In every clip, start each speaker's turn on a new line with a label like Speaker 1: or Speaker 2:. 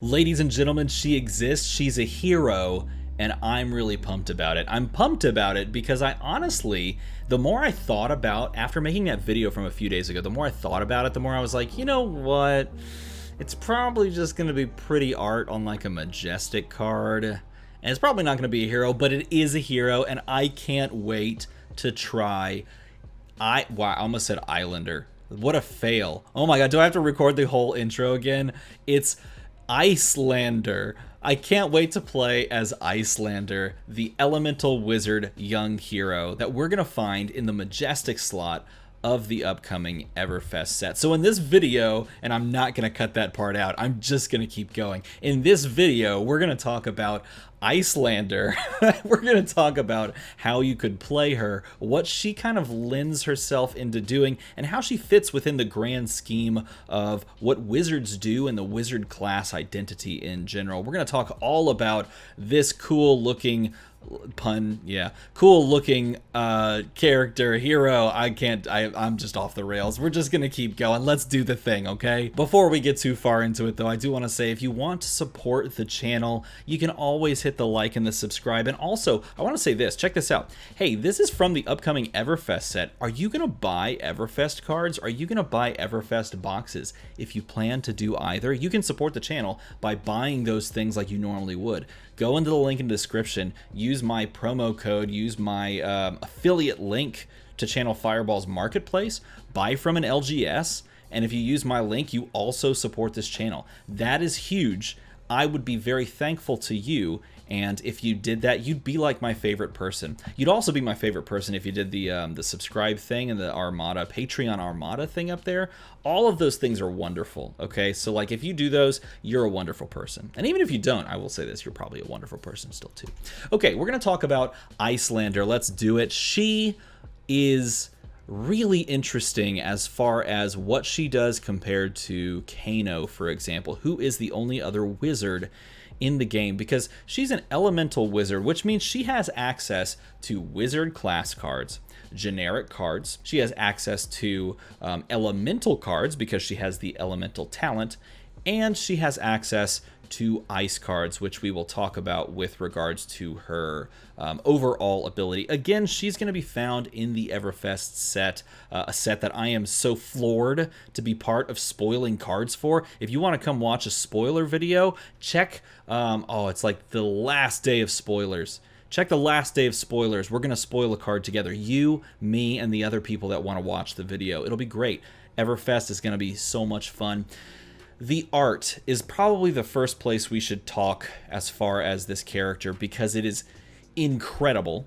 Speaker 1: Ladies and gentlemen, she exists, she's a hero, and I'm really pumped about it. I'm pumped about it because I honestly, the more I thought about, after making that video from a few days ago, the more I thought about it, the more I was like, you know what? It's probably just going to be pretty art on like a majestic card. And it's probably not going to be a hero, but it is a hero, and I can't wait to try. Wow, I almost said Iyslander. What a fail. Oh my god, do I have to record the whole intro again? It's Iyslander. I can't wait to play as Iyslander, the elemental wizard young hero that we're going to find in the majestic slot of the upcoming Everfest set. So in this video, and I'm not going to cut that part out, I'm just going to keep going. In this video, we're going to talk about Iyslander. We're going to talk about how you could play her, what she kind of lends herself into doing, and how she fits within the grand scheme of what wizards do and the wizard class identity in general. We're going to talk all about this cool looking cool looking character, hero. I'm just off the rails. We're just gonna keep going. Let's do the thing, okay? Before we get too far into it though, I do want to say if you want to support the channel, you can always hit the like and the subscribe. And also, I want to say this, check this out. Hey, this is from the upcoming Everfest set. Are you gonna buy Everfest cards? Are you gonna buy Everfest boxes? If you plan to do either, you can support the channel by buying those things like you normally would. Go into the link in the description, use my promo code, use my affiliate link to Channel Fireball's marketplace, buy from an LGS, and if you use my link, you also support this channel. That is huge. I would be very thankful to you, and if you did that, you'd be like my favorite person. You'd also be my favorite person if you did the subscribe thing and the ARMADA, Patreon ARMADA thing up there. All of those things are wonderful, okay? So like if you do those, you're a wonderful person. And even if you don't, I will say this, you're probably a wonderful person still too. Okay, we're gonna talk about Iyslander. Let's do it. She is really interesting as far as what she does compared to Kano, for example, who is the only other wizard in the game, because she's an elemental wizard, which means she has access to wizard class cards, generic cards. She has access to elemental cards because she has the elemental talent, and she has access to ice cards, which we will talk about with regards to her overall ability. Again, she's going to be found in the Everfest set, a set that I am so floored to be part of spoiling cards for. If you want to come watch a spoiler video, check, it's like the last day of spoilers. Check the last day of spoilers. We're going to spoil a card together. You, me, and the other people that want to watch the video. It'll be great. Everfest is going to be so much fun. The art is probably the first place we should talk as far as this character, because it is incredible.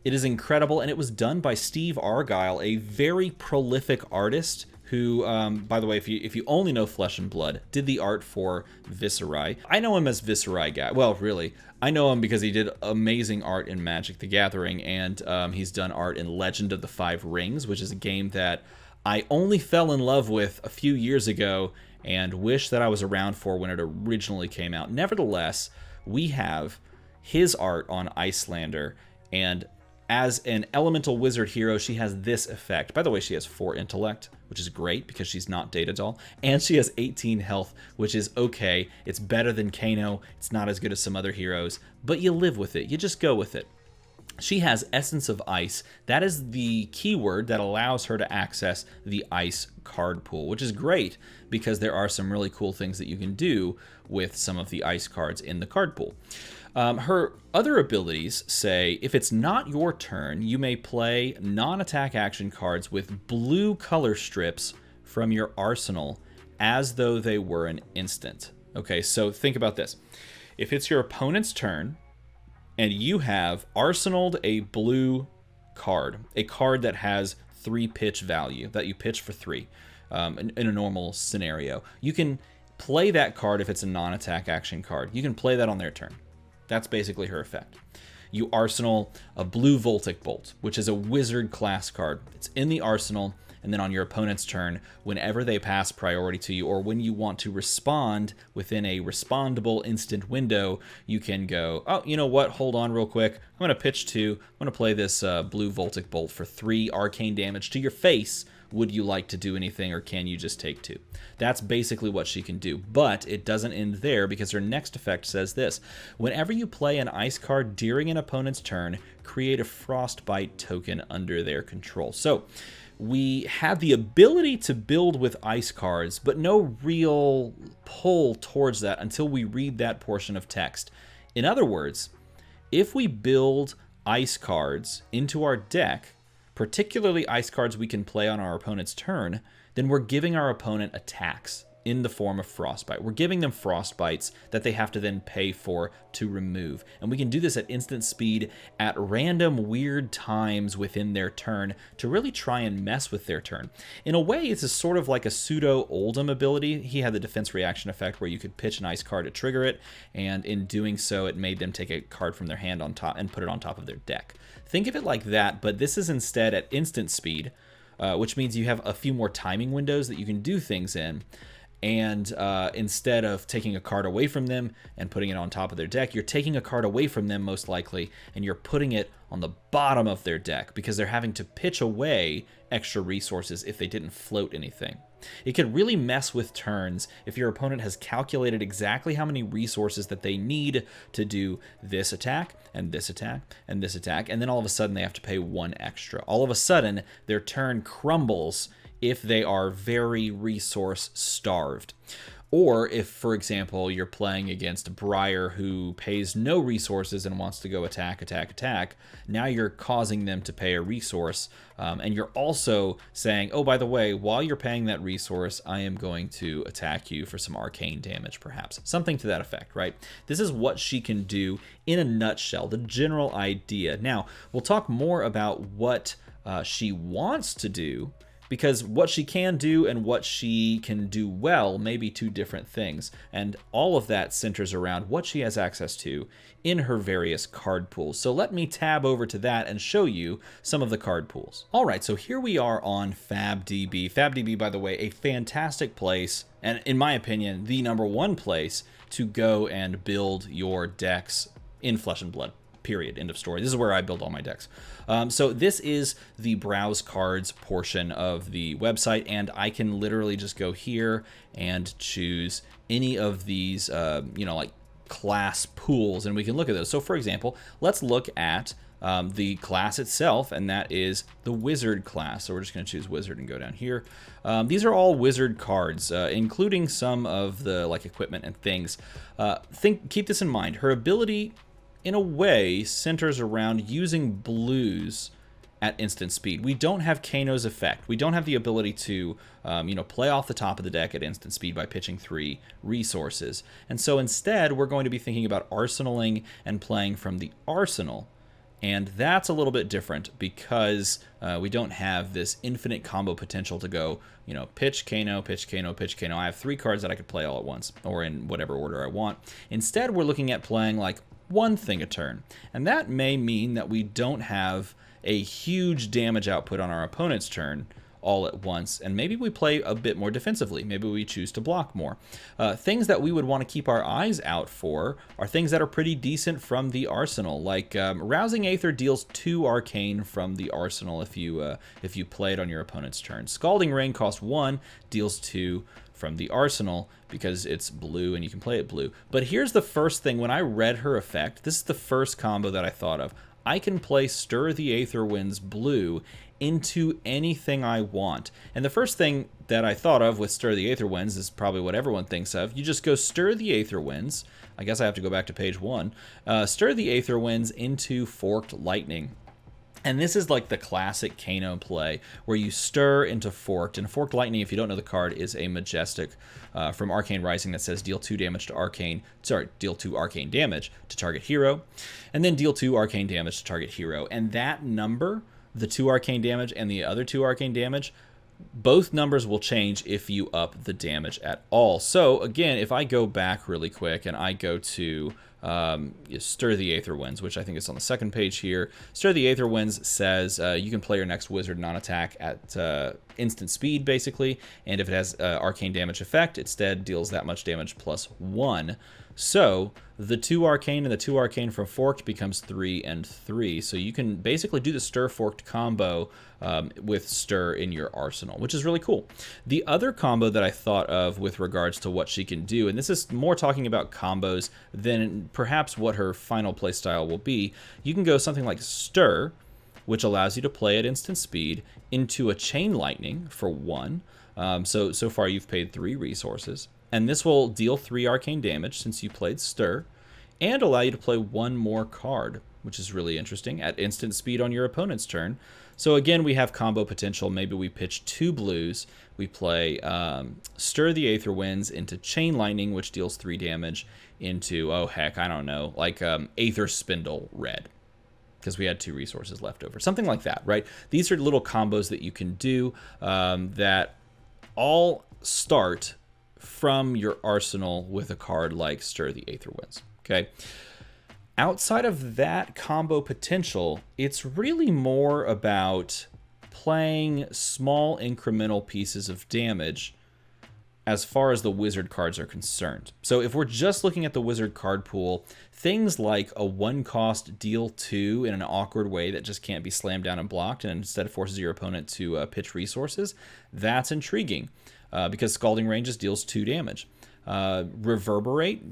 Speaker 1: It is incredible, and it was done by Steve Argyle, a very prolific artist who, by the way, if you only know Flesh and Blood, did the art for Viserai. I know him as Viserai guy. Well, really, I know him because he did amazing art in Magic the Gathering, and he's done art in Legend of the Five Rings, which is a game that I only fell in love with a few years ago and wish that I was around for when it originally came out. Nevertheless, we have his art on Iyslander, and as an elemental wizard hero, she has this effect. By the way, she has 4 intellect, which is great because she's not Data Doll, and she has 18 health, which is okay. It's better than Kano. It's not as good as some other heroes, but you live with it. You just go with it. She has Essence of Ice. That is the keyword that allows her to access the ice card pool, which is great because there are some really cool things that you can do with some of the ice cards in the card pool. Her other abilities say, if it's not your turn, you may play non-attack action cards with blue color strips from your arsenal as though they were an instant. Okay, so think about this. If it's your opponent's turn, and you have arsenaled a blue card, a card that has 3 pitch value, that you pitch for 3 in a normal scenario. You can play that card if it's a non-attack action card. You can play that on their turn. That's basically her effect. You arsenal a blue Voltic Bolt, which is a wizard class card. It's in the arsenal, and then on your opponent's turn, whenever they pass priority to you, or when you want to respond within a respondable instant window, you can go, oh, you know what, hold on real quick, I'm going to pitch 2, I'm going to play this blue Voltic Bolt for 3 arcane damage to your face Would you like to do anything, or can you just take 2? That's basically what she can do. But it doesn't end there, because her next effect says this. Whenever you play an ice card during an opponent's turn, create a Frostbite token under their control. So we have the ability to build with ice cards, but no real pull towards that until we read that portion of text. In other words, if we build ice cards into our deck, particularly ice cards we can play on our opponent's turn, then we're giving our opponent attacks in the form of Frostbite. We're giving them Frostbites that they have to then pay for to remove. And we can do this at instant speed at random weird times within their turn to really try and mess with their turn. In a way, it's a sort of like a pseudo Oldham ability. He had the defense reaction effect where you could pitch an ice card to trigger it, and in doing so, it made them take a card from their hand on top and put it on top of their deck. Think of it like that, but this is instead at instant speed, which means you have a few more timing windows that you can do things in. And instead of taking a card away from them and putting it on top of their deck, you're taking a card away from them most likely, and you're putting it on the bottom of their deck because they're having to pitch away extra resources if they didn't float anything. It can really mess with turns if your opponent has calculated exactly how many resources that they need to do this attack, and this attack, and this attack, and then all of a sudden they have to pay 1 extra. All of a sudden, their turn crumbles if they are very resource starved. Or if, for example, you're playing against Briar who pays no resources and wants to go attack, attack, attack, now you're causing them to pay a resource, and you're also saying, oh, by the way, while you're paying that resource, I am going to attack you for some arcane damage, perhaps. Something to that effect, right? This is what she can do in a nutshell, the general idea. Now, we'll talk more about what she wants to do, because what she can do and what she can do well may be 2 different things, and all of that centers around what she has access to in her various card pools. So let me tab over to that and show you some of the card pools. All right, so here we are on FabDB. FabDB, by the way, a fantastic place, and in my opinion, the #1 place to go and build your decks in Flesh and Blood. Period. End of story. This is where I build all my decks. So this is the browse cards portion of the website, and I can literally just go here and choose any of these, like class pools, and we can look at those. So for example, let's look at the class itself, and that is the Wizard class. So we're just going to choose Wizard and go down here. These are all Wizard cards, including some of the like equipment and things. Keep this in mind. Her ability, in a way, centers around using blues at instant speed. We don't have Kano's effect. We don't have the ability to, play off the top of the deck at instant speed by pitching 3 resources. And so instead, we're going to be thinking about arsenaling and playing from the arsenal. And that's a little bit different because we don't have this infinite combo potential to go, pitch Kano, pitch Kano, pitch Kano. I have 3 cards that I could play all at once, or in whatever order I want. Instead, we're looking at playing like 1 thing a turn. And that may mean that we don't have a huge damage output on our opponent's turn all at once, and maybe we play a bit more defensively. Maybe we choose to block more. Things that we would want to keep our eyes out for are things that are pretty decent from the arsenal, like Rousing Aether deals 2 arcane from the arsenal if you play it on your opponent's turn. Scalding Rain costs 1, deals 2 from the arsenal because it's blue and you can play it blue. But here's the first thing. When I read her effect, this is the first combo that I thought of. I can play Stir the Aether Winds blue into anything I want. And the first thing that I thought of with Stir the Aether Winds is probably what everyone thinks of. You just go Stir the Aether Winds. I guess I have to go back to page 1. Stir the Aether Winds into Forked Lightning. And this is like the classic Kano play, where you stir into Forked. And Forked Lightning, if you don't know the card, is a Majestic from Arcane Rising that says deal 2 damage to Arcane, deal 2 Arcane damage to target hero, and then deal 2 Arcane damage to target hero. And that number, the 2 Arcane damage and the other 2 Arcane damage, both numbers will change if you up the damage at all. So again, if I go back really quick and I go to Stir the Aether Winds, which I think is on the second page here. Stir the Aether Winds says you can play your next wizard non-attack at instant speed, basically, and if it has arcane damage effect, it instead deals that much damage plus 1. So the 2 Arcane and the 2 Arcane from Forked becomes 3 and 3. So you can basically do the Stir Forked combo with Stir in your arsenal, which is really cool. The other combo that I thought of with regards to what she can do, and this is more talking about combos than perhaps what her final playstyle will be, you can go something like Stir, which allows you to play at instant speed, into a Chain Lightning for 1. So far you've paid 3 resources. And this will deal 3 arcane damage since you played Stir, and allow you to play 1 more card, which is really interesting, at instant speed on your opponent's turn. So again, we have combo potential. Maybe we pitch 2 blues. We play Stir the Aether Winds into Chain Lightning, which deals 3 damage, into, oh heck, I don't know, like Aether Spindle red, because we had 2 resources left over. Something like that, right? These are little combos that you can do that all start from your arsenal with a card like Stir the Aether Winds, okay? Outside of that combo potential, it's really more about playing small incremental pieces of damage as far as the wizard cards are concerned. So if we're just looking at the wizard card pool, things like a 1-cost deal 2 in an awkward way that just can't be slammed down and blocked and instead forces your opponent to pitch resources, that's intriguing. Because Scalding Ranges deals 2 damage. Reverberate,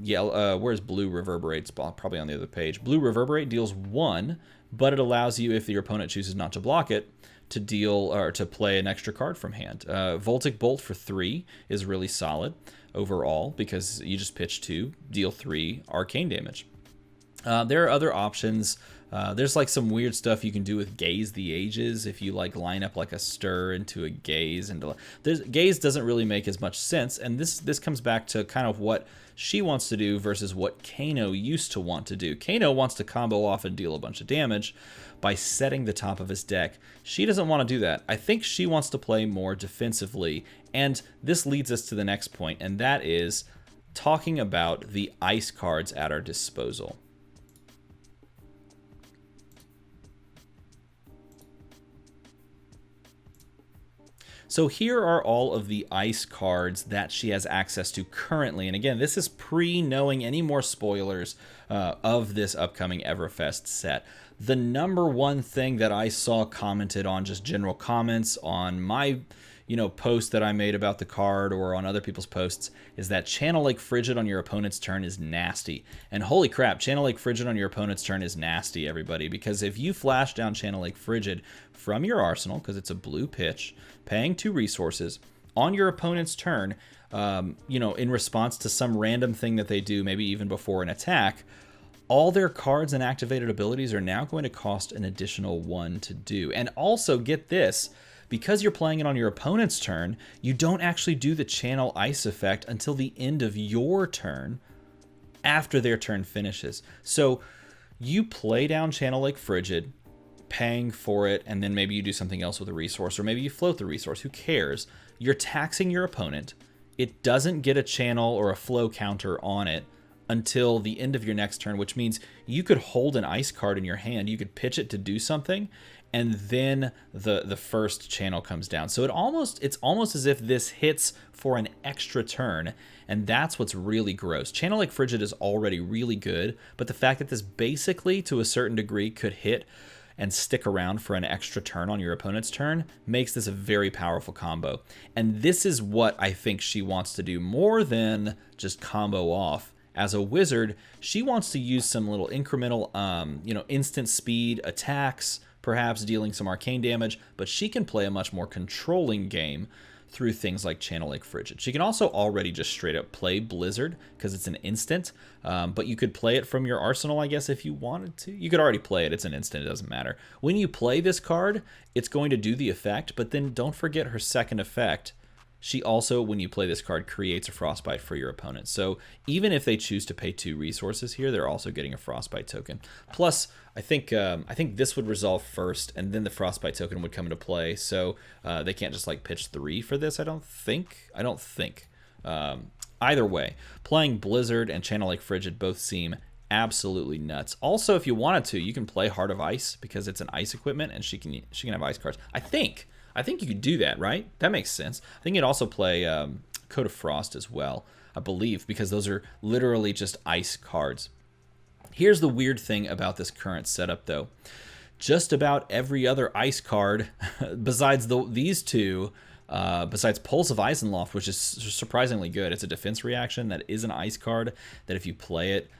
Speaker 1: where's Blue Reverberate's probably on the other page. Blue Reverberate deals 1, but it allows you, if your opponent chooses not to block it, to deal or to play an extra card from hand. Voltic Bolt for 3 is really solid overall because you just pitch 2, deal 3 arcane damage. There are other options. There's like some weird stuff you can do with Gaze the Ages if you like line up like a Stir into a Gaze. And Gaze doesn't really make as much sense, and this comes back to kind of what she wants to do versus what Kano used to want to do. Kano wants to combo off and deal a bunch of damage by setting the top of his deck. She doesn't want to do that. I think she wants to play more defensively, and this leads us to the next point, and that is talking about the ice cards at our disposal. So here are all of the ice cards that she has access to currently. And again, this is pre-knowing any more spoilers of this upcoming Everfest set. The number one thing that I saw commented on, just general comments on my post that I made about the card or on other people's posts, is that Channel Lake Frigid on your opponent's turn is nasty. And holy crap, Channel Lake Frigid on your opponent's turn is nasty, everybody, because if you flash down Channel Lake Frigid from your arsenal, because it's a blue pitch, paying 2 resources, on your opponent's turn, in response to some random thing that they do, maybe even before an attack, all their cards and activated abilities are now going to cost an additional 1 to do. And also, get this, because you're playing it on your opponent's turn, you don't actually do the Channel Ice effect until the end of your turn, after their turn finishes. So you play down Channel Lake Frigid, paying for it, and then maybe you do something else with a resource, or maybe you float the resource, who cares? You're taxing your opponent. It doesn't get a channel or a flow counter on it until the end of your next turn, which means you could hold an ice card in your hand, you could pitch it to do something, and then the first channel comes down. So it's almost as if this hits for an extra turn, and that's what's really gross. Channel Lake Frigid is already really good, but the fact that this basically, to a certain degree, could hit and stick around for an extra turn on your opponent's turn makes this a very powerful combo. And this is what I think she wants to do more than just combo off. As a wizard, she wants to use some little incremental, instant speed attacks, perhaps dealing some arcane damage, but she can play a much more controlling game through things like Channel Lake Frigid. She can also already just straight up play Blizzard because it's an instant, but you could play it from your arsenal, I guess, if you wanted to. You could already play it. It's an instant. It doesn't matter. When you play this card, it's going to do the effect, but then don't forget her second effect. She also, when you play this card, creates a Frostbite for your opponent. So even if they choose to pay 2 resources here, they're also getting a Frostbite token. Plus, I think this would resolve first, and then the Frostbite token would come into play. So they can't just like pitch 3 for this. I don't think. Either way, playing Blizzard and Channel Lake Frigid both seem absolutely nuts. Also, if you wanted to, you can play Heart of Ice because it's an ice equipment, and she can have ice cards. I think you could do that, right? That makes sense. I think you'd also play Code of Frost as well. I believe, because those are literally just ice cards. Here's the weird thing about this current setup, though. Just about every other ice card, besides these two, besides Pulse of Iceloft, which is surprisingly good. It's a defense reaction that is an ice card that if you play it,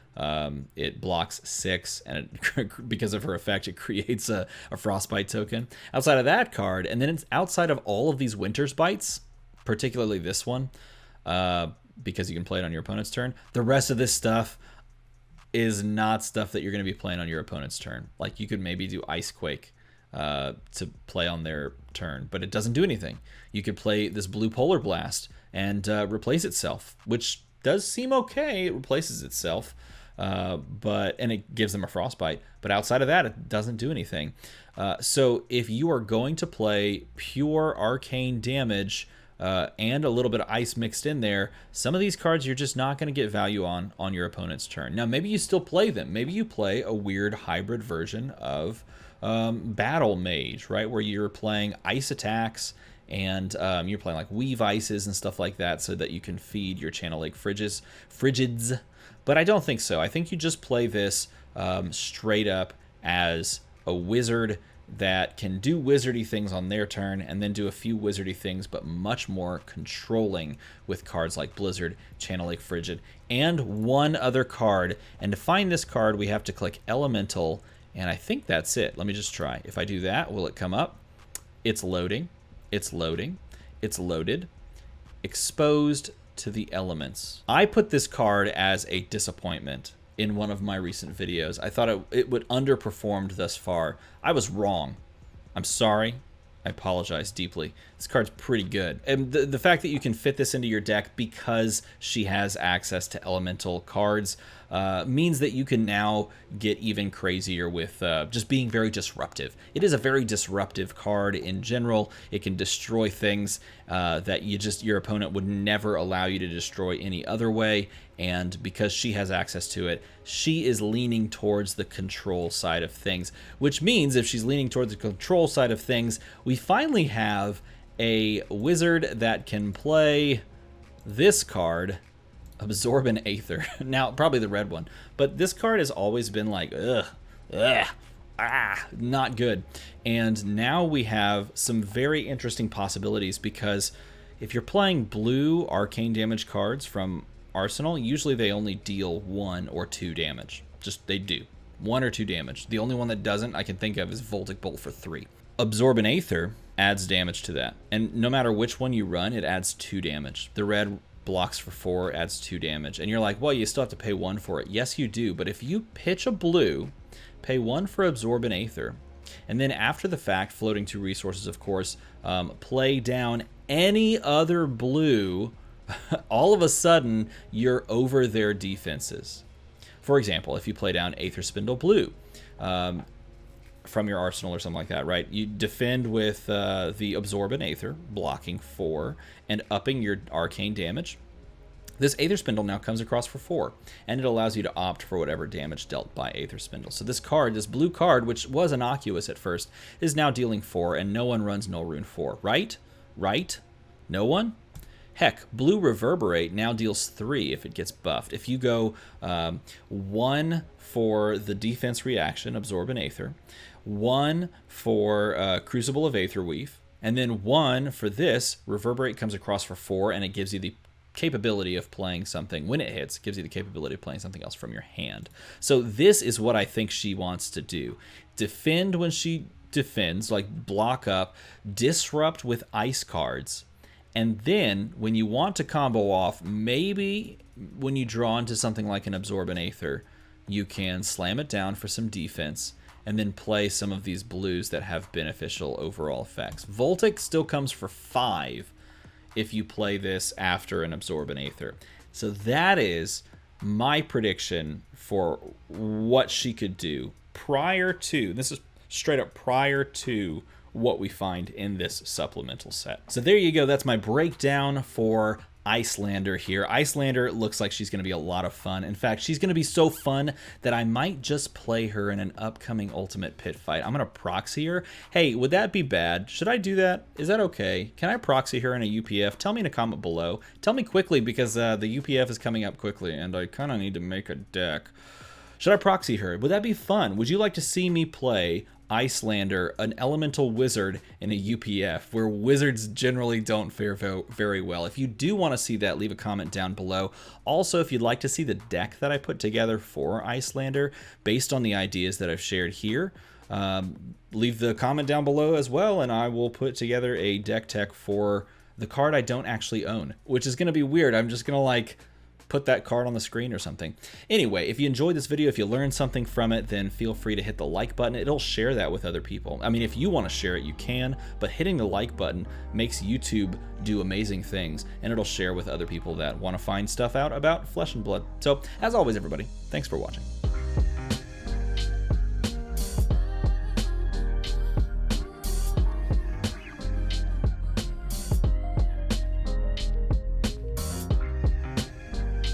Speaker 1: it blocks 6, and it, because of her effect, it creates a Frostbite token. Outside of that card, and then it's outside of all of these Winter's Bites, particularly this one, because you can play it on your opponent's turn, the rest of this stuff is not stuff that you're going to be playing on your opponent's turn. Like, you could maybe do Icequake to play on their turn, but it doesn't do anything. You could play this Blue Polar Blast and replace itself, which does seem okay. It replaces itself, and it gives them a Frostbite. But outside of that, it doesn't do anything. So if you are going to play pure arcane damage and a little bit of ice mixed in there, some of these cards you're just not going to get value on your opponent's turn. Now, maybe you still play them. Maybe you play a weird hybrid version of Battle Mage, right, where you're playing ice attacks and you're playing like Weave Ices and stuff like that so that you can feed your Channel Lake Frigids. But I don't think so. I think you just play this straight up as a wizard that can do wizardy things on their turn and then do a few wizardy things, but much more controlling with cards like Blizzard, Channel Lake Frigid, and one other card. And to find this card, we have to click Elemental, and I think that's it. Let me just try. If I do that, will it come up? It's loading. It's loading. It's loaded. Exposed to the elements. I put this card as a disappointment in one of my recent videos. I thought it would underperformed thus far. I was wrong. I'm sorry. I apologize deeply. This card's pretty good. And the fact that you can fit this into your deck because she has access to elemental cards means that you can now get even crazier with just being very disruptive. It is a very disruptive card in general. It can destroy things that your opponent would never allow you to destroy any other way. And because she has access to it, she is leaning towards the control side of things, which means if she's leaning towards the control side of things, we finally have a wizard that can play this card, Absorbent Aether. Now, probably the red one, but this card has always been like, not good. And now we have some very interesting possibilities, because if you're playing blue arcane damage cards from Arsenal, usually they only deal 1 or 2 damage. Just, they do 1 or 2 damage. The only one that doesn't I can think of is Voltic Bolt for 3. Absorbent Aether adds damage to that, and no matter which one you run, it adds 2 damage. The red blocks for 4, adds 2 damage, and you're like, well, you still have to pay 1 for it. Yes, you do, but if you pitch a blue, pay 1 for Absorbent Aether, and then after the fact, floating 2 resources, of course, play down any other blue, all of a sudden, you're over their defenses. For example, if you play down Aether Spindle blue from your arsenal or something like that, right? You defend with the Absorbent Aether, blocking 4, and upping your arcane damage. This Aether Spindle now comes across for 4, and it allows you to opt for whatever damage dealt by Aether Spindle. So this card, this blue card, which was innocuous at first, is now dealing 4, and no one runs Null Rune 4, right? Right? No one? Heck, blue Reverberate now deals 3 if it gets buffed. If you go 1 for the defense reaction, Absorbent Aether, 1 for Crucible of Aetherweave, and then 1 for this, Reverberate comes across for 4, and it gives you the capability of playing something. When it hits, it gives you the capability of playing something else from your hand. So this is what I think she wants to do. Defend when she defends, like block up, disrupt with ice cards, and then when you want to combo off, maybe when you draw into something like an Absorbent Aether, you can slam it down for some defense and then play some of these blues that have beneficial overall effects. Voltic still comes for 5 if you play this after an Absorbent Aether. So that is my prediction for what she could do prior to, this is straight up prior to what we find in this supplemental set. So there you go. That's my breakdown for Iyslander here. Iyslander looks like she's going to be a lot of fun. In fact, she's going to be so fun that I might just play her in an upcoming Ultimate Pit fight. I'm going to proxy her. Hey, would that be bad? Should I do that? Is that okay? Can I proxy her in a UPF? Tell me in a comment below. Tell me quickly, because the UPF is coming up quickly, and I kind of need to make a deck. Should I proxy her? Would that be fun? Would you like to see me play Iyslander, an elemental wizard in a UPF, where wizards generally don't fare very well? If you do want to see that, leave a comment down below. Also, if you'd like to see the deck that I put together for Iyslander based on the ideas that I've shared here, leave the comment down below as well, and I will put together a deck tech for the card I don't actually own, which is going to be weird. I'm just going to like put that card on the screen or something. Anyway, if you enjoyed this video, if you learned something from it, then feel free to hit the like button. It'll share that with other people. I mean, if you want to share it, you can, but hitting the like button makes YouTube do amazing things, and it'll share with other people that want to find stuff out about Flesh and Blood. So, as always, everybody, thanks for watching.